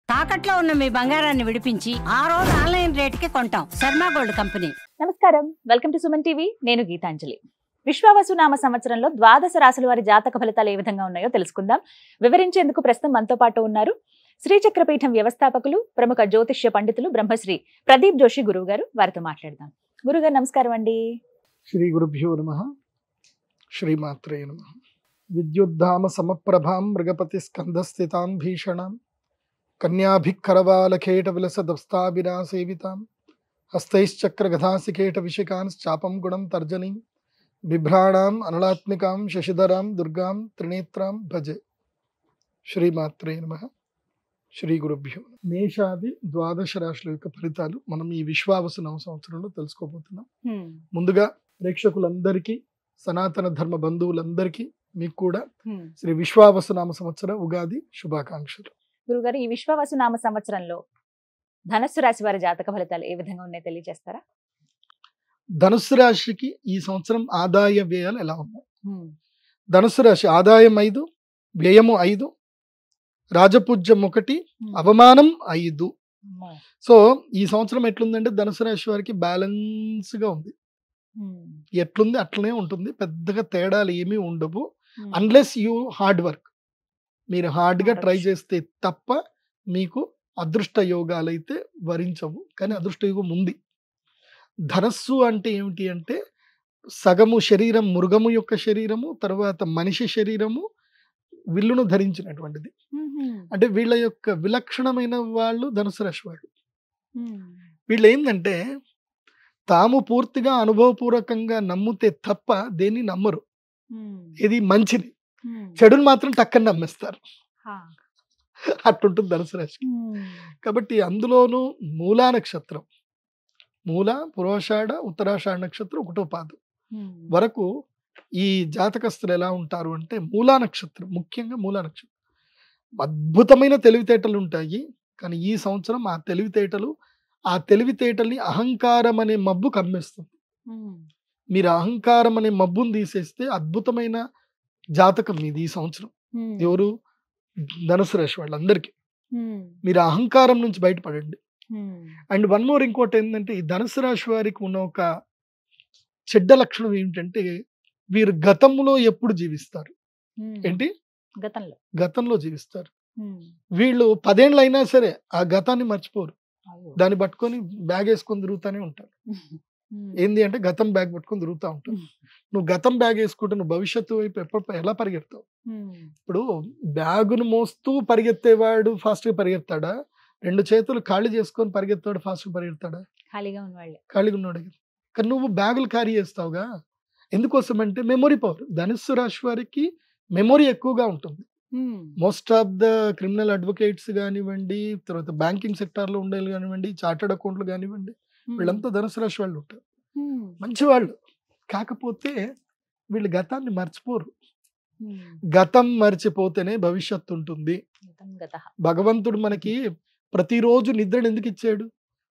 తాకట్లో ఉన్న మీ బంగారాన్ని విడిపించి ఆ రోజు ఆన్లైన్ రేటుకి కొంటాం. Sharma gold company. నమస్కారం, వెల్కమ్ టు సుమన్ టీవీ. నేను గీతాంజలి. విశ్వావసు నామ సంవత్సరంలో ద్వాదశ రాశుల వారి జాతక ఫలితాలు ఏ విధంగా ఉన్నాయో తెలుసుకుందాం. వివరించేందుకు ప్రస్తుతం మనతో పాటు ఉన్నారు శ్రీచక్రపీఠం వ్యవస్థాపకులు, ప్రముఖ జ్యోతిష్య పండితులు బ్రహ్మశ్రీ ప్రదీప్ జోషి గురువు గారు. వారితో మాట్లాడదాం. గురుగారు నమస్కారం అండి. శ్రీ గురుభ్యో నమః. శ్రీమాత్రే నమః. విద్యుద్ధామ సమప్రభాం మృగపతి స్కంధస్థితాం భీషణాం కన్యాభికరవాలకేట విలసదస్తాభిరా సేవితాం హస్తైశ్చక్ర గదాసికేట విషికాంశ్చాపం గుణం తర్జనీం బిభ్రాణాం అనలాత్మికాం శశిధరాం దుర్గాం త్రినేత్రాం భజే. శ్రీమాత్రే నమః. శ్రీ గురుభ్యో. మేషాది ద్వాదశ రాశుల యొక్క ఫలితాలు మనం ఈ విశ్వావసు నవ సంవత్సరంలో తెలుసుకోబోతున్నాం. ముందుగా ప్రేక్షకులందరికీ, సనాతన ధర్మ బంధువులందరికీ, మీకు కూడా శ్రీ విశ్వావసు నామ సంవత్సర ఉగాది శుభాకాంక్షలు. గురుగారు, ఈ విశ్వావసు నామ సంవత్సరంలో ధనస్సు రాశి వారి జాతక ఫలితాలు ఏ విధంగా ఉన్నాయో తెలియజేస్తారా? ధనుస్సు రాశికి ఈ సంవత్సరం ఆదాయ వ్యయాలు ఎలా ఉన్నాయి? ధనుస్సు రాశి ఆదాయం 5, వ్యయము 5, రాజపూజ్యం 1, అవమానం 5. సో ఈ సంవత్సరం ఎట్లుందంటే ధనుసు రాశి వారికి బ్యాలెన్స్ గా ఉంది. ఎట్లుంది అట్లనే ఉంటుంది, పెద్దగా తేడాలు ఏమీ ఉండవు. అన్లెస్ యూ హార్డ్ వర్క్, మీరు హార్డ్గా ట్రై చేస్తే తప్ప మీకు అదృష్ట యోగాలు అయితే వరించవు. కానీ అదృష్ట యోగం ఉంది. ధనస్సు అంటే ఏమిటి అంటే సగము శరీరం మృగము యొక్క శరీరము, తర్వాత మనిషి శరీరము, విల్లును ధరించినటువంటిది. అంటే వీళ్ళ యొక్క విలక్షణమైన వాళ్ళు ధనుసు రాశి వాళ్ళు. వీళ్ళు ఏంటంటే తాము పూర్తిగా అనుభవపూర్వకంగా నమ్మితే తప్ప దేన్ని నమ్మరు. ఇది మంచిది, చెడుని మాత్రం టక్కని నమ్మేస్తారు. అట్టుంటుంది ధనుసు రాశి. కాబట్టి అందులోనూ మూలా నక్షత్రం, మూల, పూర్వాషాఢ, ఉత్తరాషాఢ నక్షత్రం 1వ పాదం వరకు ఈ జాతకస్తులు ఎలా ఉంటారు అంటే మూలా నక్షత్రం, ముఖ్యంగా మూలా నక్షత్రం అద్భుతమైన తెలివితేటలు ఉంటాయి. కానీ ఈ సంవత్సరం ఆ తెలివితేటల్ని అహంకారం అనే మబ్బు కమ్మేస్తుంది. మీరు అహంకారం అనే మబ్బును తీసేస్తే అద్భుతమైన జాతకం మీది ఈ సంవత్సరం. ఎవరు? ధనుసు రాశి వాళ్ళందరికీ. మీరు అహంకారం నుంచి బయటపడండి. అండ్ వన్ మోర్, ఇంకోటి ఏంటంటే ఈ ధనుసు రాశి వారికి ఉన్న ఒక చెడ్డ లక్షణం ఏంటంటే వీరు గతంలో ఎప్పుడు జీవిస్తారు. ఏంటి? గతంలో జీవిస్తారు. వీళ్ళు 10 ఏళ్ళు అయినా సరే ఆ గతాన్ని మర్చిపోరు. దాన్ని పట్టుకొని బ్యాగ్ వేసుకొని తిరుగుతూనే ఉంటారు. ఏంది అంటే గతం బ్యాగ్ పట్టుకొని తిరుగుతూ ఉంటావు. నువ్వు గతం బ్యాగ్ వేసుకుంటే నువ్వు భవిష్యత్తు వైపు ఎలా పరిగెడతావు? ఇప్పుడు బ్యాగును మోస్తూ పరిగెత్తేవాడు ఫాస్ట్గా పరిగెత్తాడా? 2 చేతులు ఖాళీ చేసుకొని పరిగెత్తాడు ఫాస్ట్గా పరిగెత్తాడా? ఖాళీగా ఉన్నాడు. కానీ నువ్వు బ్యాగులు క్యారీ చేస్తావుగా. ఎందుకోసం అంటే మెమొరీ పవర్. ధనుస్సు రాశి వారికి మెమొరీ ఎక్కువగా ఉంటుంది. Most of the criminal advocates కానివ్వండి, తర్వాత బ్యాంకింగ్ సెక్టార్లో ఉండేది కానివ్వండి, చార్టర్డ్ అకౌంట్లు కానివ్వండి, వీళ్ళంతా ధనుసు రాశి వాళ్ళు ఉంటారు. మంచి వాళ్ళు. కాకపోతే వీళ్ళు గతాన్ని మర్చిపోరు. గతం మర్చిపోతేనే భవిష్యత్తు ఉంటుంది. భగవంతుడు మనకి ప్రతిరోజు నిద్రను ఎందుకు ఇచ్చాడు?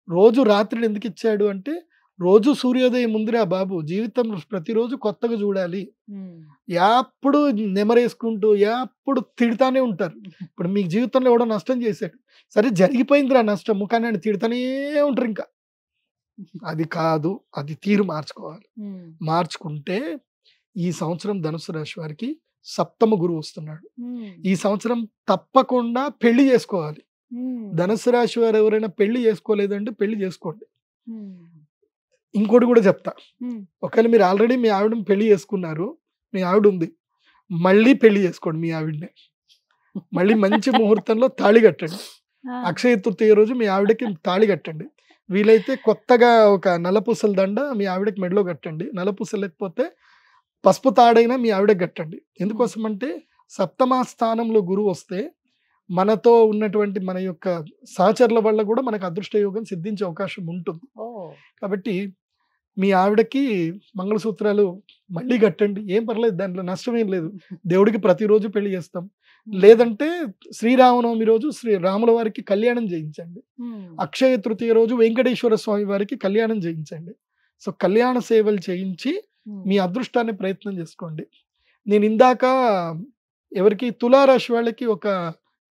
రోజు రాత్రిని ఎందుకు ఇచ్చాడు అంటే రోజు సూర్యోదయం ముందురా బాబు, జీవితం ప్రతిరోజు కొత్తగా చూడాలి. ఎప్పుడు నెమరేసుకుంటూ ఎప్పుడు తిడతానే ఉంటారు. ఇప్పుడు మీకు జీవితంలో ఎవడో నష్టం చేశాడు, సరే జరిగిపోయిందిరా నష్టము, కానీ ఆయన తిడతానే ఉంటారు. ఇంకా అది కాదు, అది తీరు మార్చుకోవాలి. మార్చుకుంటే ఈ సంవత్సరం ధనుసు రాశి వారికి సప్తమ గురువు వస్తున్నాడు. ఈ సంవత్సరం తప్పకుండా పెళ్లి చేసుకోవాలి. ధనుసు రాశి వారు ఎవరైనా పెళ్లి చేసుకోలేదంటే పెళ్లి చేసుకోండి. ఇంకోటి కూడా చెప్తా, ఒకవేళ మీరు ఆల్రెడీ మీ ఆవిడని పెళ్లి చేసుకున్నారు, మీ ఆవిడ ఉంది, మళ్ళీ పెళ్లి చేసుకోండి మీ ఆవిడనే. మళ్ళీ మంచి ముహూర్తంలో తాళి కట్టండి. అక్షయ తృతీయ రోజు మీ ఆవిడకి తాళి కట్టండి. వీలైతే కొత్తగా ఒక నల్లపూసల దండ మీ ఆవిడకి మెడలో కట్టండి. నల్లపూస లేకపోతే పసుపు తాడైనా మీ ఆవిడకి కట్టండి. ఎందుకోసం అంటే సప్తమ స్థానంలో గురువు వస్తే మనతో ఉన్నటువంటి మన యొక్క సహచరుల వల్ల కూడా మనకు అదృష్ట యోగం సిద్ధించే అవకాశం ఉంటుంది. కాబట్టి మీ ఆవిడకి మంగళసూత్రాలు మళ్ళీ కట్టండి. ఏం పర్లేదు, దాంట్లో నష్టమేం లేదు. దేవుడికి ప్రతిరోజు పెళ్లి చేస్తాం. లేదంటే శ్రీరామనవమి రోజు శ్రీరాముల వారికి కళ్యాణం చేయించండి. అక్షయ తృతీయ రోజు వెంకటేశ్వర స్వామి వారికి కళ్యాణం చేయించండి. సో కళ్యాణ సేవలు చేయించి మీ అదృష్టాన్ని ప్రయత్నం చేసుకోండి. నేను ఇందాక ఎవరికి తులారాశి వాళ్ళకి ఒక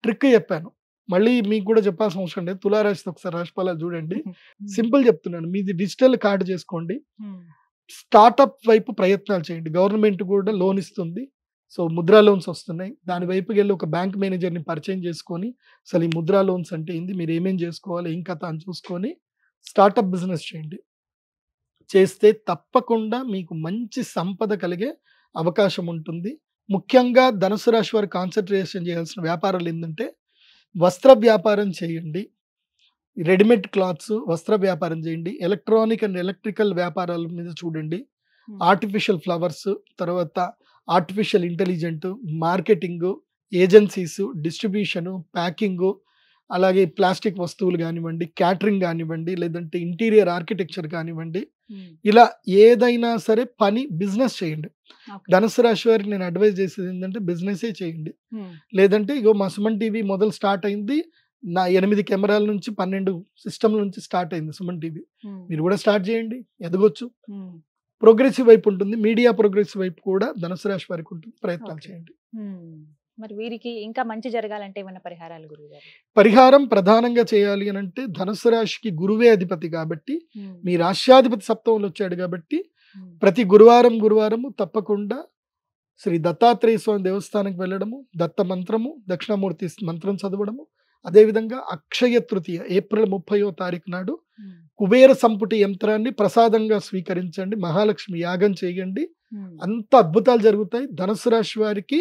ట్రిక్ చెప్పాను. మళ్ళీ మీకు కూడా చెప్పాల్సిన అవసరం లేదు, తులారాశితో ఒకసారి రాశిఫలాలు చూడండి. సింపుల్ చెప్తున్నాను, మీది డిజిటల్ కార్డు చేసుకోండి. స్టార్టప్ వైపు ప్రయత్నాలు చేయండి, గవర్నమెంట్ కూడా లోన్ ఇస్తుంది. సో ముద్రా లోన్స్ వస్తున్నాయి, దాని వైపుకి వెళ్ళి ఒక బ్యాంక్ మేనేజర్ని పరిచయం చేసుకొని అసలు ఈ ముద్రా లోన్స్ అంటే ఏంది, మీరు ఏమేం చేసుకోవాలి, ఏం కథ అని చూసుకొని స్టార్టప్ బిజినెస్ చేయండి. చేస్తే తప్పకుండా మీకు మంచి సంపద కలిగే అవకాశం ఉంటుంది. ముఖ్యంగా ధనుసు రాశి వారు కాన్సన్ట్రేషన్ చేయాల్సిన వ్యాపారాలు ఏంటంటే వస్త్ర వ్యాపారం చేయండి, రెడీమేడ్ క్లాత్స్ వస్త్ర వ్యాపారం చేయండి, ఎలక్ట్రానిక్ అండ్ ఎలక్ట్రికల్ వ్యాపారాల మీద చూడండి, ఆర్టిఫిషియల్ ఫ్లవర్స్, తర్వాత artificial intelligent, marketing, agencies, distribution, packing, అలాగే ప్లాస్టిక్ వస్తువులు కానివ్వండి, క్యాటరింగ్ కానివ్వండి, లేదంటే ఇంటీరియర్ ఆర్కిటెక్చర్ కానివ్వండి, ఇలా ఏదైనా సరే పని బిజినెస్ చేయండి. ధనుసు రాశి వారికి నేను అడ్వైజ్ చేసేది ఏంటంటే బిజినెసే చేయండి. లేదంటే ఇగో మా సుమన్ టీవీ మొదలు స్టార్ట్ అయింది, నా 8 కెమెరాల నుంచి 12 సిస్టమ్ల నుంచి స్టార్ట్ అయింది సుమన్ టీవీ. మీరు కూడా స్టార్ట్ చేయండి, ఎదగొచ్చు. ప్రోగ్రెసివ్ వైపు ఉంటుంది, మీడియా ప్రోగ్రెసివ్ వైపు కూడా ధనుసు రాశి వారికి ఉంటుంది, ప్రయత్నాలు చేయండి. మరి వీరికి ఇంకా మంచి జరగాలంటే ఏమైనా పరిహారాలు గురువుగారు? పరిహారం ప్రధానంగా చేయాలి అని అంటే ధనుసు రాశికి గురువే అధిపతి కాబట్టి, మీ రాష్ట్రాధిపతి సప్తమంలో వచ్చాడు కాబట్టి ప్రతి గురువారం తప్పకుండా శ్రీ దత్తాత్రేయ స్వామి దేవస్థానానికి వెళ్ళడము, దత్త మంత్రము, దక్షిణామూర్తి మంత్రం చదవడము, అదేవిధంగా అక్షయ తృతీయ ఏప్రిల్ 30వ తారీఖు నాడు కుబేర సంపుటి యంత్రాన్ని ప్రసాదంగా స్వీకరించండి, మహాలక్ష్మి యాగం చేయండి, అంత అద్భుతాలు జరుగుతాయి. ధనుసు రాశి వారికి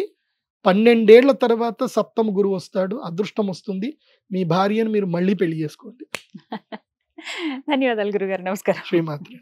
12 ఏళ్ల తర్వాత సప్తమ గురువు వస్తాడు, అదృష్టం వస్తుంది, మీ భార్యను మీరు మళ్ళీ పెళ్లి చేసుకోండి. ధన్యవాదాలు గురుగారు, నమస్కారం. శ్రీమాత్రే.